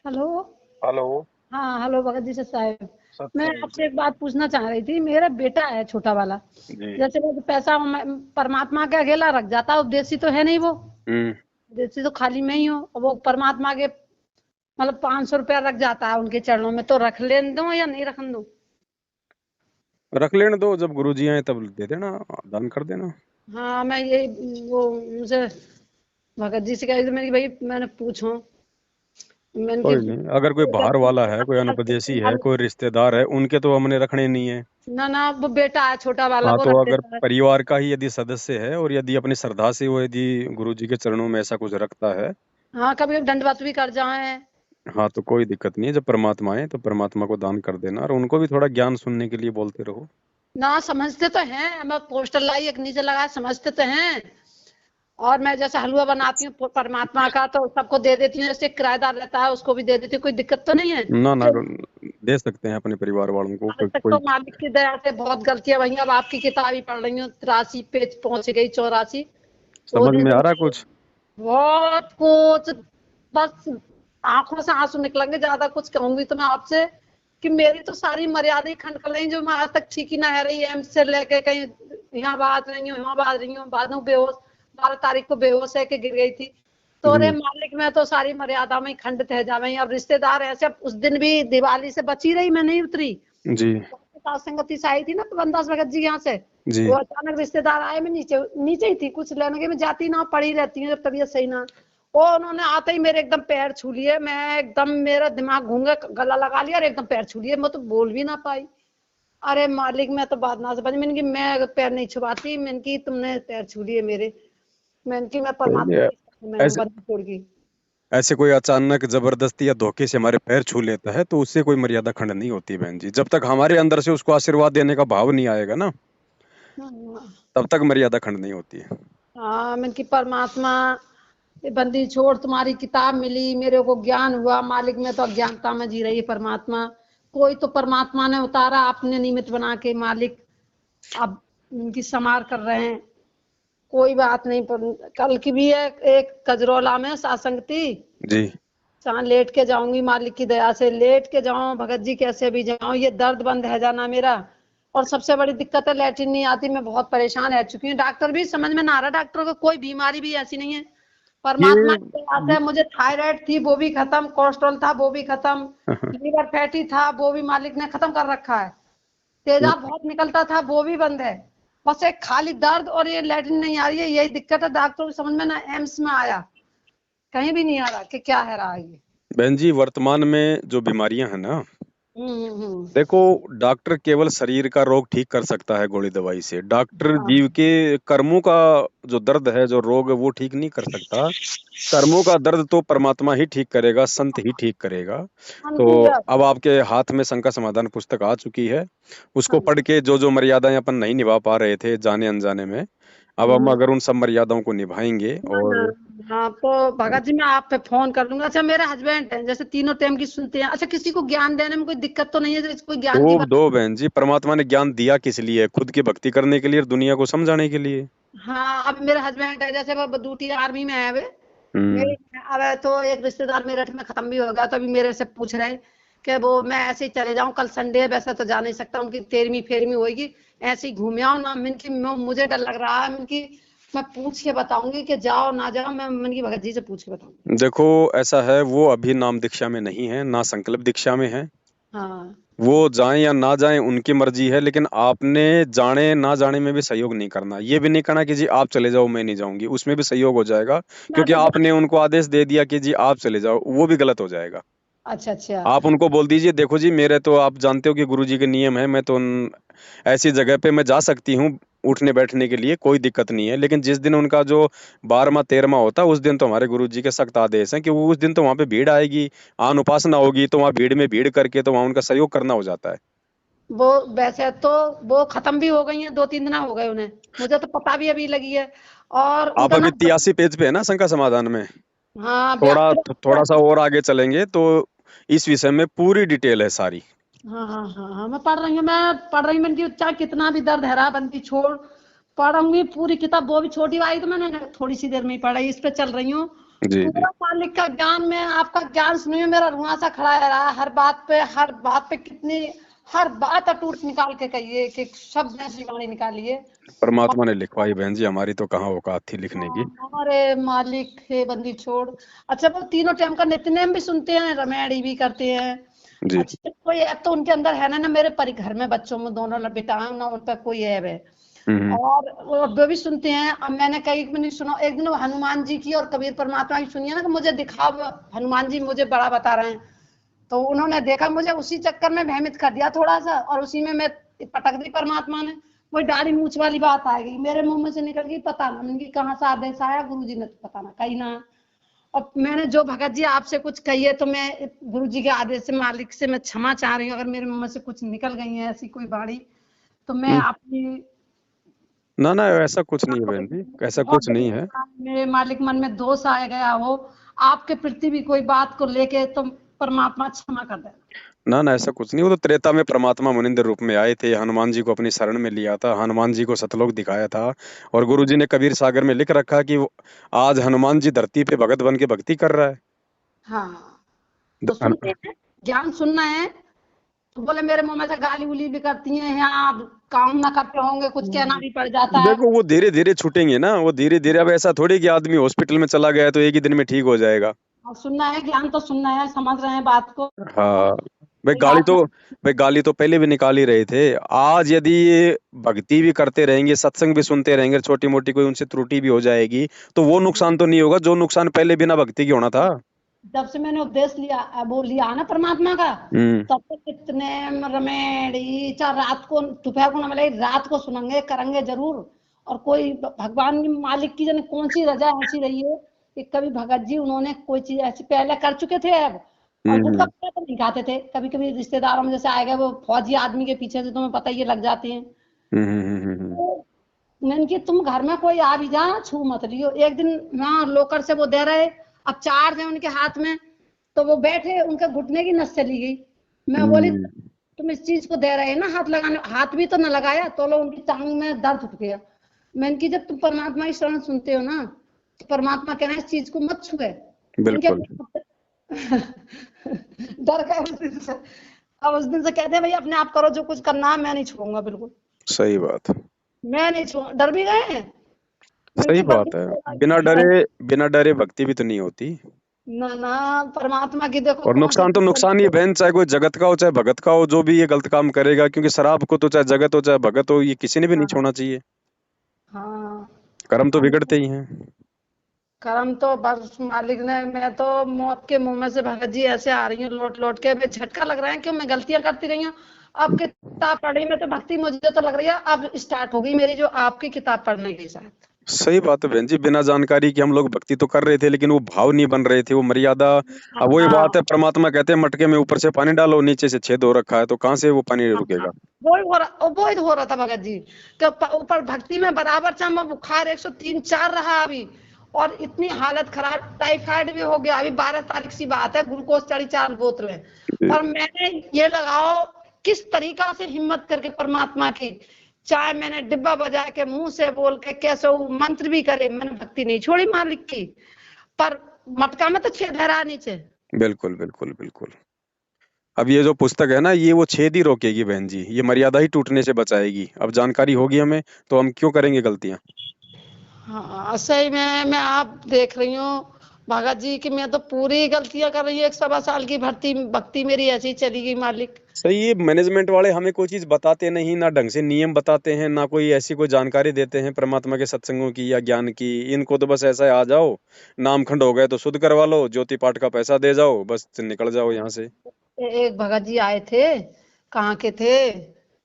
Hello. Hello. हाँ, hello Bhagat ji से साहब। मैं सत्संग आपसे एक बात पूछना चाह रही थी। मेरा बेटा है छोटा वाला। जी। जैसे वो पैसा परमात्मा के अकेला रख जाता है, उपदेशी तो है नहीं वो। हम्म। उपदेशी तो खाली मैं ही हूँ, और वो परमात्मा के मतलब 500 रुपया रख जाता है उनके चरणों में, तो रख लेने दूं या नहीं रखने दूं? रख लेने दो, जब गुरुजी आए तब दे देना, दान कर देना। हाँ, मैं ये वो मुझे भगत जी से कह रही थी, मैंने कि भाई मैंने पूछूं। मैंने कोई कि नहीं, अगर कोई बाहर वाला है, कोई अनुपदेशी है, कोई रिश्तेदार है, उनके तो हमने रखने नहीं है। ना ना, वो बेटा है छोटा वाला, हाँ, वो तो रख अगर देता है। परिवार का ही यदि सदस्य है और यदि अपनी श्रद्धा से वो यदि गुरुजी के चरणों में ऐसा कुछ रखता है, हाँ, कभी कभी दंडवत भी कर जाए। हाँ तो कोई दिक्कत नहीं है। जब परमात्मा आए तो परमात्मा को दान कर देना, और उनको भी थोड़ा ज्ञान सुनने के लिए बोलते रहो। ना समझते तो हैं, मैं पोस्टर लाई एक नीचे लगाया, समझते तो हैं। और मैं जैसे हलवा बनाती हूँ परमात्मा का, तो सबको दे देती हूँ। जैसे किराएदार रहता है उसको भी दे देती हूँ, कोई दिक्कत तो नहीं है। ना ना, जो दे सकते हैं अपने परिवार वालों को, आज तक तो कोई। मालिक की दया से बहुत गलतियां वही, अब आपकी किताब ही पढ़ रही हूँ, 83 पेज पहुंच गई, 84। वो समझ में दिन आ रहा कुछ? बहुत कुछ, बस आंखों से आंसू निकलेंगे। ज्यादा कुछ कहूंगी तो मैं आपसे कि मेरी तो सारी मर्यादा ही खंड कर रही, जो मैं आज तक ठीक ही ना है रही। एम्स से लेके कहीं यहाँ बात रही हूँ, यहाँ बात रही हूँ, बाद में बेहोश, 12 तारीख को बेहोश है के गिर गई थी। तो अरे हम्म। मालिक, मैं तो सारी मर्यादा में ही खंडित है जा रही। अब रिश्तेदार ऐसे, अब उस दिन भी दिवाली से बची रही, मैं नहीं उतरी। जी। सात संगति से आई थी ना बंदास भगत जी यहाँ से। जी। वो अचानक रिश्तेदार आए, मैं नीचे नीचे ही थी, कुछ लेने के मैं जाती ना, पड़ी रहती हूँ जब तबीयत सही ना। वो उन्होंने आते ही मेरे एकदम पैर छू लिए, मैं एकदम, मेरा दिमाग घूम गया, गला लगा लिया और एकदम पैर छू लिए, मैं तो बोल भी ना पाई। अरे मालिक, मैं तो बात ना समझ, मैंने कि मैं पैर नहीं छुपाती, मैंने कि तुमने पैर छू लिए मेरे। मैंने कि मैं सही परमात्मा है। की मैं हूँ, ऐसे बंदी छोड़ की। ऐसे कोई अचानक जबरदस्ती या धोखे से हमारे पैर छू लेता है तो उससे कोई मर्यादा खंड नहीं होती बहन जी। जब तक हमारे अंदर से उसको आशीर्वाद देने का भाव नहीं आएगा ना, तब तक मर्यादा खंड नहीं होती है। हाँ, मैंने कि परमात्मा, ये बंदी छोड़, तुम्हारी किताब मिली, मेरे को ज्ञान हुआ मालिक, में तो अज्ञानता में जी रही है परमात्मा। कोई तो परमात्मा ने उतारा अपने निमित्त बना के मालिक, अब उनकी समार कर रहे हैं। कोई बात नहीं, पर कल की भी है एक कजरौला में सासंगति। जी। जहाँ लेट के जाऊंगी मालिक की दया से, लेट के जाऊं भगत जी, कैसे भी जाऊं, ये दर्द बंद है जाना मेरा। और सबसे बड़ी दिक्कत है, लेटरिन नहीं आती, मैं बहुत परेशान रह चुकी हूँ। डॉक्टर भी समझ में ना आ रहा, डॉक्टर को कोई बीमारी भी ऐसी नहीं है। ये परमात्मा की दया से मुझे थायराइड थी वो भी खत्म, कोलेस्ट्रॉल था वो भी खत्म, लीवर फैटी था वो भी मालिक ने खत्म कर रखा है, तेजाब बहुत निकलता था वो भी बंद है। बस एक खाली दर्द और ये लैट्रिन नहीं आ रही है, यही दिक्कत है। डॉक्टर को समझ में ना, एम्स में आया, कहीं भी नहीं आ रहा कि क्या है रहा है ये। बहन जी, वर्तमान में जो बीमारियां हैं ना, देखो, डॉक्टर केवल शरीर का रोग ठीक कर सकता है गोली दवाई से। डॉक्टर हाँ, जीव के कर्मों का जो दर्द है, जो रोग है, वो ठीक नहीं कर सकता। कर्मों का दर्द तो परमात्मा ही ठीक करेगा, संत ही ठीक करेगा। हाँ, तो पूरा। अब आपके हाथ में शंका समाधान पुस्तक आ चुकी है। उसको हाँ, पढ़ के जो जो मर्यादाएं अपन नहीं निभा पा रहे थे जाने अनजाने में, अब हम हम्म, अगर उन सब मर्यादाओं को निभाएंगे ना ना, और हाँ तो भगत जी मैं आप पे फोन कर लूंगा। अच्छा, मेरे हस्बैंड है जैसे तीनों टाइम की सुनते हैं। अच्छा, किसी को ज्ञान देने में कोई दिक्कत तो नहीं है? जैसे कोई ज्ञान की खूब बात। दो बहन जी। परमात्मा ने ज्ञान दिया किस लिए? खुद की भक्ति करने के लिए और दुनिया को समझाने के लिए। हाँ, अब मेरे हस्बैंड है जैसे वो ड्यूटी आर्मी में है वे। हम्म। मेरी, अब तो एक रिश्तेदार मेरठ में खत्म भी हो गया, तो अभी मेरे से पूछ रहे हैं कि वो मैं ऐसे ही चले जाऊं, कल संडे है, वैसे तो जा नहीं सकता, उनकी 13वीं फेरवीं होगी, ऐसे ही घूम आओ ना। मैंने कि मुझे डर लग रहा है, मैंने कि मैं पूछ के बताऊंगी कि जाओ ना जाओ, मैंने की भगत जी से पूछ के बताऊंगी। देखो, ऐसा है, वो अभी नाम दीक्षा में नहीं है, ना संकल्प दीक्षा में है। हाँ, वो जाएं या ना जाएं उनकी मर्जी है, लेकिन आपने जाने ना जाने में भी सहयोग नहीं करना। ये भी नहीं कहना कि जी आप चले जाओ मैं नहीं जाऊंगी, उसमें भी सहयोग हो जाएगा। मैं क्योंकि तो जा। आपने उनको आदेश दे दिया कि जी आप चले जाओ, वो भी गलत हो जाएगा। अच्छा अच्छा। आप उनको बोल दीजिए, देखो जी, मेरे तो आप जानते हो कि गुरुजी के नियम है, मैं तो ऐसी जगह पे मैं जा सकती हूँ उठने बैठने के लिए, कोई दिक्कत नहीं है। लेकिन जिस दिन उनका जो 12वां 13वां होता है, उस दिन तो हमारे गुरुजी के सख्त आदेश हैं कि वो उस दिन तो वहां पे भीड़ आएगी, आन उपासना होगी, तो वहां भीड़ में भीड़ करके तो वहां उनका सहयोग करना हो जाता है। वो वैसे तो वो खत्म भी हो गई हैं, 2-3 दिन हो गए उन्हें, मुझे तो पता भी अभी लगी है। और आप उनका अभी ना, 83 पेज पे है ना शंका समाधान में? हाँ, थोड़ा व्याकुल। थोड़ा सा और आगे चलेंगे तो इस विषय में पूरी डिटेल है सारी। हाँ हाँ हाँ हाँ, मैं पढ़ रही हूँ, मैं पढ़ रही हूँ, मैंने कि चाहे कितना भी दर्द है रहा, बंदी छोड़, पढ़ूंगी पूरी किताब। वो भी छोटी वाली तो मैंने थोड़ी सी देर में ही पढ़ी, इस पे चल रही हूँ। जी जी। पूरा मालिक का ज्ञान में आपका ज्ञान सुनिए, मेरा रुआ सा खड़ा रहा हर बात पे कितनी हर बात अटूट निकाल के कहिए कि शब्द ऐसी वाणी निकालिए। परमात्मा ने लिखवाई बहन जी, हमारी तो कहाँ औकात थी लिखने की। अरे मालिक है बंदी छोड़। अच्छा वो तीनों टाइम का नित्यनेम भी सुनते हैं, रमेड़ी भी करते हैं। जी। अच्छा कोई ऐप तो उनके अंदर है ना मेरे घर में बच्चों में दोनों बेटा ना उन पर कोई ऐप है। हम्म। और वो भी सुनते हैं। अब मैंने कई नहीं सुना, एक दिन हनुमान जी की और कबीर परमात्मा की सुनिए ना कि मुझे दिखाओ हनुमान जी मुझे बड़ा बता रहे हैं। तो उन्होंने देखा मुझे, उसी चक्कर में भ्रमित कर दिया थोड़ा सा, और उसी में मैं पटक दी परमात्मा ने। वही दाढ़ी मूछ वाली बात आ गई मेरे मुंह में से निकल गई, पता ना उनकी कहाँ से आदेश आया, गुरुजी ने तो पता ना कहीं ना। और मैंने जो भगत जी आपसे कुछ कही है तो मैं गुरुजी के आदेश से मालिक से मैं क्षमा चाह रही हूँ, अगर मेरे मुंह में से कुछ निकल गई है ऐसी कोई बाणी तो मैं हम्म। अपनी ना ना, ऐसा कुछ नहीं है बहन जी, ऐसा बहुत कुछ बड़ी नहीं है। मेरे मालिक मन में दोष आ गया हो आपके प्रति भी कोई बात को लेके तो परमात्मा क्षमा कर देना। ना ना, ऐसा कुछ नहीं। वो तो त्रेता में परमात्मा मुनिंद्र रूप में आए थे, हनुमान जी को अपनी शरण में लिया था, हनुमान जी को सतलोक दिखाया था। और गुरु जी ने कबीर सागर में लिख रखा कि आज हनुमान जी धरती पे भगत बन के भक्ति कर रहा है। हाँ तो सुनते हैं, ज्ञान सुनना है। तो बोले मेरे मुंह में से गाली उली भी करती हैं, यहाँ काम ना करते होंगे कुछ कहना भी पड़ जाता है। देखो वो धीरे धीरे छूटेंगे ना, वो धीरे धीरे। अब ऐसा थोड़ी कि आदमी हॉस्पिटल में चला गया तो एक ही दिन में ठीक हो जाएगा। और सुनना है, ज्ञान तो सुनना है, समझ रहे हैं बात को। हाँ। भाई कोई गाली बात तो ना। भाई गाली तो पहले भी निकाल ही रहे थे। आज यदि ये भक्ति भी करते रहेंगे, सत्संग भी सुनते रहेंगे, छोटी मोटी कोई उनसे त्रुटि भी हो जाएगी तो वो नुकसान तो नहीं होगा जो नुकसान पहले बिना भक्ति के होना था। जब से मैंने उपदेश लिया वो लिया ना परमात्मा का, हम्म। तब तक कितने रमेड़ी चाहे रात को दोपहर को ना मिले रात को सुनेंगे करेंगे जरूर। और कोई भगवान की मालिक की जाने कौन सी रजा ऐसी रही है कि कभी भगत जी उन्होंने कोई चीज ऐसी पहले कर चुके थे अब। और गुटखा हम्म। तो नहीं खाते थे, कभी कभी रिश्तेदारों में जैसे आएगा वो फौजी आदमी के पीछे से तुम्हें पता ही है लग जाती है। तो मैंने कि तुम घर में कोई आ भी जा छू मत लियो। एक दिन वहां लोकर से वो दे रहे, अब चार थे उनके हाथ में, तो वो बैठे उनके घुटने की नस चली गई। मैं बोली तुम इस चीज को दे रहे हैं ना हाथ लगाने, हाथ भी तो न लगाया तो लो उनकी टांग में दर्द उठ गया। मैंने कि जब तुम परमात्मा की शरण सुनते हो ना तो परमात्मा कह रहे हैं इस चीज को मत छुए। इनके बिल्कुल डर गए उस दिन से। अब उस दिन से कहते हैं भाई अपने आप करो जो कुछ करना है, मैं नहीं छूऊंगा बिल्कुल। सही बात। मैं नहीं छू, डर भी गए हैं। मैंने सही कि बात है। बिना डरे, बिना डरे भक्ति भी तो नहीं होती। ना ना परमात्मा की देखो और कौन सी नुकसान तो नुकसान ही है बहन, चाहे कोई जगत का हो चाहे भगत का हो, जो भी ये गलत काम करेगा। क्योंकि शराब को तो चाहे जगत हो चाहे भगत हो, ये किसी ने भी नहीं हाँ छोड़ना चाहिए। हाँ। कर्म तो हम बिगड़ते ही हैं। कर्म तो बस मालिक ने, मैं तो मौत के मुंह में से भगत जी ऐसे आ रही हूँ लौट लौट के, मैं झटका लग रहा है क्यों मैं गलतियां करती रही हूँ। अब किताब पढ़ी में तो भक्ति मुझे तो लग रही है अब स्टार्ट होगी मेरी जो आपकी किताब पढ़ने की शायद। सही बात है बहन जी, बिना जानकारी के हम लोग भक्ति तो कर रहे थे लेकिन वो भाव नहीं बन रहे थे, वो मर्यादा। अब वही हाँ बात है, परमात्मा कहते हैं मटके में ऊपर से पानी डालो, नीचे से छेद हो रखा है, तो कहाँ से वो पानी रुकेगा। वो ही हो रहा था भगत जी कि ऊपर भक्ति में बराबर चम बुखार 103 4 रहा अभी। और इतनी हालत खराब, टाइफाइड भी हो गया अभी 12 तारीख सी बात है, ग्लूकोज चढ़ी 4 बोतलें। और मैंने ये लगाओ किस तरीका से हिम्मत करके परमात्मा की, चाहे मैंने डिब्बा बजा के मुंह से बोल के कैसे मंत्र भी करे, मैंने भक्ति नहीं छोड़ी मालिक की। पर मटका में तो छेद है नीचे। बिल्कुल बिल्कुल बिल्कुल। अब ये जो पुस्तक है ना, ये वो छेद ही रोकेगी बहन जी, ये मर्यादा ही टूटने से बचाएगी। अब जानकारी होगी हमें तो हम क्यों करेंगे गलतियां। हाँ सही में मैं आप देख रही हूँ भगत जी की मैं तो पूरी गलतियां कर रही हूँ। 1 सवा साल की भर्ती भक्ति मेरी ऐसी चली गई मालिक। सही है, मैनेजमेंट वाले हमें कोई चीज बताते नहीं, ना ढंग से नियम बताते हैं, ना कोई ऐसी कोई जानकारी देते हैं परमात्मा के सत्संगों की या ज्ञान की। इनको तो बस ऐसा है, आ जाओ नाम खंड हो गए तो शुद्ध करवा लो, ज्योति पाठ का पैसा दे जाओ, बस निकल जाओ यहाँ से। एक भगत जी आए थे, कहाँ के थे,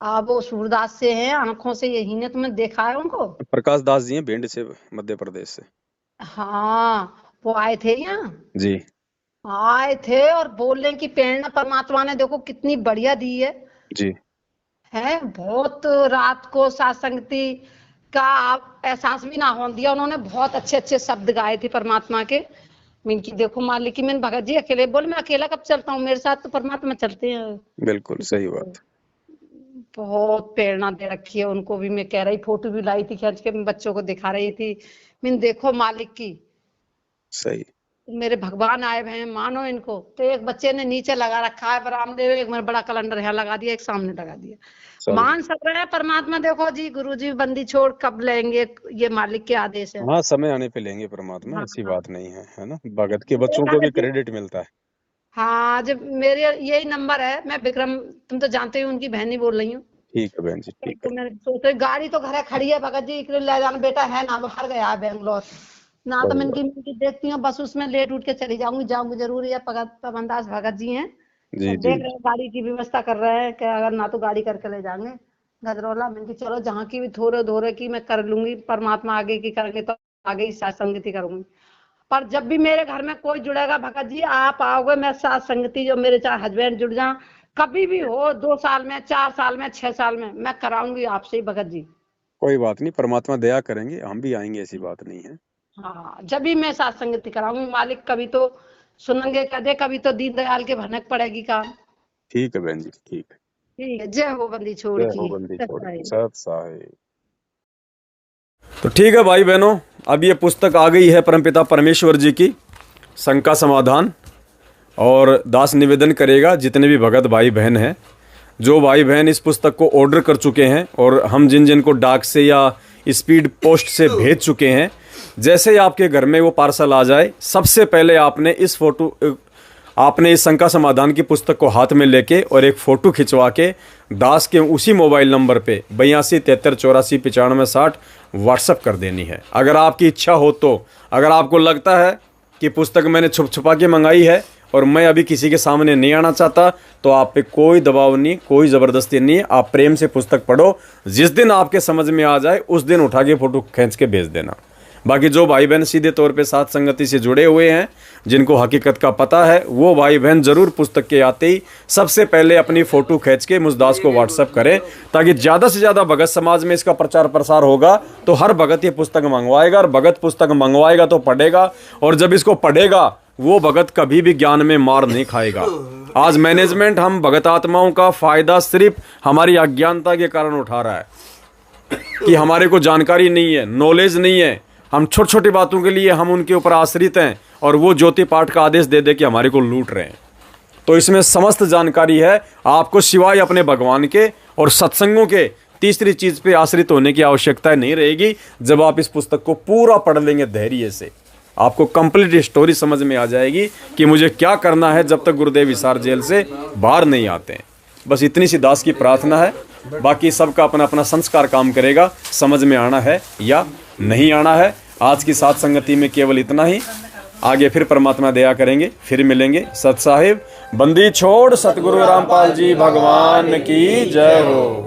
आप वो सूरदास से हैं, आंखों से यही ने तुमने देखा है उनको। प्रकाश दास जी हैं, भिंड से, मध्य प्रदेश से। हाँ वो आए थे यहाँ, जी आए थे और बोलने की प्रेरणा परमात्मा ने देखो कितनी बढ़िया दी जी। है। बहुत रात को सासंगति का आप एहसास भी ना होने दिया उन्होंने, बहुत अच्छे अच्छे शब्द गाए थे परमात्मा के। मैंने की देखो मालिक की, मैंने भगत जी अकेले बोले मैं अकेला कब चलता हूँ, मेरे साथ तो परमात्मा चलते हैं। बिल्कुल सही बात। बहुत प्रेरणा दे रखी है उनको भी, मैं कह रही फोटो भी लाई थी खींच के, मैं बच्चों को दिखा रही थी। मैंने देखो मालिक की। सही। मेरे भगवान आए हुए हैं, मानो इनको। तो एक बच्चे ने नीचे लगा रखा है बरामदे में, एक मैंने बड़ा कैलेंडर यहाँ लगा दिया, एक सामने लगा दिया। चलो मान सब रहे हैं परमात्मा। देखो जी, गुरु जी बंदी छोड़ कब लेंगे, ये मालिक के आदेश है। हाँ, समय आने पे लेंगे परमात्मा, हाँ ऐसी हाँ। बात नहीं है ना। भगत के बच्चों देखा को है भी जी। क्रेडिट मिलता है। हाँ, जब मेरे यही नंबर है, मैं विक्रम, तुम तो जानते हो, उनकी बहन ही बोल रही हूँ। ठीक है बहन जी, ठीक तो है। मैं सोच रही, गाड़ी तो घर खड़ी है भगत जी, इकडे ले जाना, बेटा है ना बाहर गया है बेंगलोर ना, तो कोई मैं बात। इनकी देखती हूँ बस, उसमें लेट उठ के चली जाऊंगी, जाऊंगी जरूरी है। भगत पवनदास भगत जी हैं, जी तो जी देख रहे हैं गाड़ी की व्यवस्था कर रहे हैं कि अगर ना तो गाड़ी करके ले जाएंगे गजरौला। मैंने कहा चलो, जहाँ की भी थोड़े धोरे की मैं कर लूंगी, परमात्मा आगे की करेंगे तो आगे ही साथ संगति करूंगी। पर जब भी मेरे घर में कोई जुड़ेगा भगत जी, आप आओगे, मैं साथ संगति, जो मेरे चाहे हस्बैंड जुड़ जाए, कभी भी हो, 2 साल में, 4 साल में, 6 साल में, मैं कराऊंगी आपसे ही भगत जी। कोई बात नहीं, परमात्मा दया करेंगे, हम भी आएंगे, ऐसी बात नहीं है। हाँ, जब भी मैं साथ संगति कराऊंगी मालिक, कभी तो सुनेंगे कदे, कभी तो दीनदयाल के भनक पड़ेगी काम। ठीक है बहन जी, ठीक है। ठीक है, जय हो बंदी छोड़ जय हो की। बंदी छोड़ की, सत्य। सत साहिब। तो ठीक है भाई बहनों, अब ये पुस्तक आ गई है परमपिता परमेश्वर जी की, शंका समाधान। और दास निवेदन करेगा जितने भी भगत भाई बहन हैं, जो भाई बहन इस पुस्तक को ऑर्डर कर चुके हैं, और हम जिन जिन को डाक से या स्पीड पोस्ट से भेज चुके हैं, जैसे ही आपके घर में वो पार्सल आ जाए, सबसे पहले आपने इस शंका समाधान की पुस्तक को हाथ में लेके और एक फ़ोटो खिंचवा के दास के उसी मोबाइल नंबर पे 82 73 84 95 60 व्हाट्सअप कर देनी है। अगर आपकी इच्छा हो तो, अगर आपको लगता है कि पुस्तक मैंने छुप छुपा के मंगाई है और मैं अभी किसी के सामने नहीं आना चाहता, तो आप पे कोई दबाव नहीं, कोई ज़बरदस्ती नहीं। आप प्रेम से पुस्तक पढ़ो, जिस दिन आपके समझ में आ जाए उस दिन उठा के फ़ोटो खींच के भेज देना। बाकी जो भाई बहन सीधे तौर पे साथ संगति से जुड़े हुए हैं, जिनको हकीकत का पता है, वो भाई बहन ज़रूर पुस्तक के आते ही सबसे पहले अपनी फ़ोटो खींच के मुझदास को व्हाट्सअप करें, ताकि ज़्यादा से ज़्यादा भगत समाज में इसका प्रचार प्रसार होगा। तो हर भगत ये पुस्तक मंगवाएगा, और भगत पुस्तक मंगवाएगा तो पढ़ेगा, और जब इसको पढ़ेगा वो भगत कभी भी ज्ञान में मार नहीं खाएगा। आज मैनेजमेंट हम भगत आत्माओं का फ़ायदा सिर्फ हमारी अज्ञानता के कारण उठा रहा है, कि हमारे को जानकारी नहीं है, नॉलेज नहीं है, हम छोटी छोटी बातों के लिए हम उनके ऊपर आश्रित हैं, और वो ज्योति पाठ का आदेश दे दे के हमारे को लूट रहे हैं। तो इसमें समस्त जानकारी है। आपको सिवाय अपने भगवान के और सत्संगों के तीसरी चीज़ पे आश्रित होने की आवश्यकता नहीं रहेगी। जब आप इस पुस्तक को पूरा पढ़ लेंगे धैर्य से, आपको कंप्लीट स्टोरी समझ में आ जाएगी कि मुझे क्या करना है जब तक गुरुदेव हिसार जेल से बाहर नहीं आते हैं। बस इतनी सी दास की प्रार्थना है। बाकी सबका अपना अपना संस्कार काम करेगा, समझ में आना है या नहीं आना है। आज की साथ संगति में केवल इतना ही। आगे फिर परमात्मा दया करेंगे, फिर मिलेंगे। सत साहिब बंदी छोड़ सतगुरु रामपाल जी भगवान की जय हो।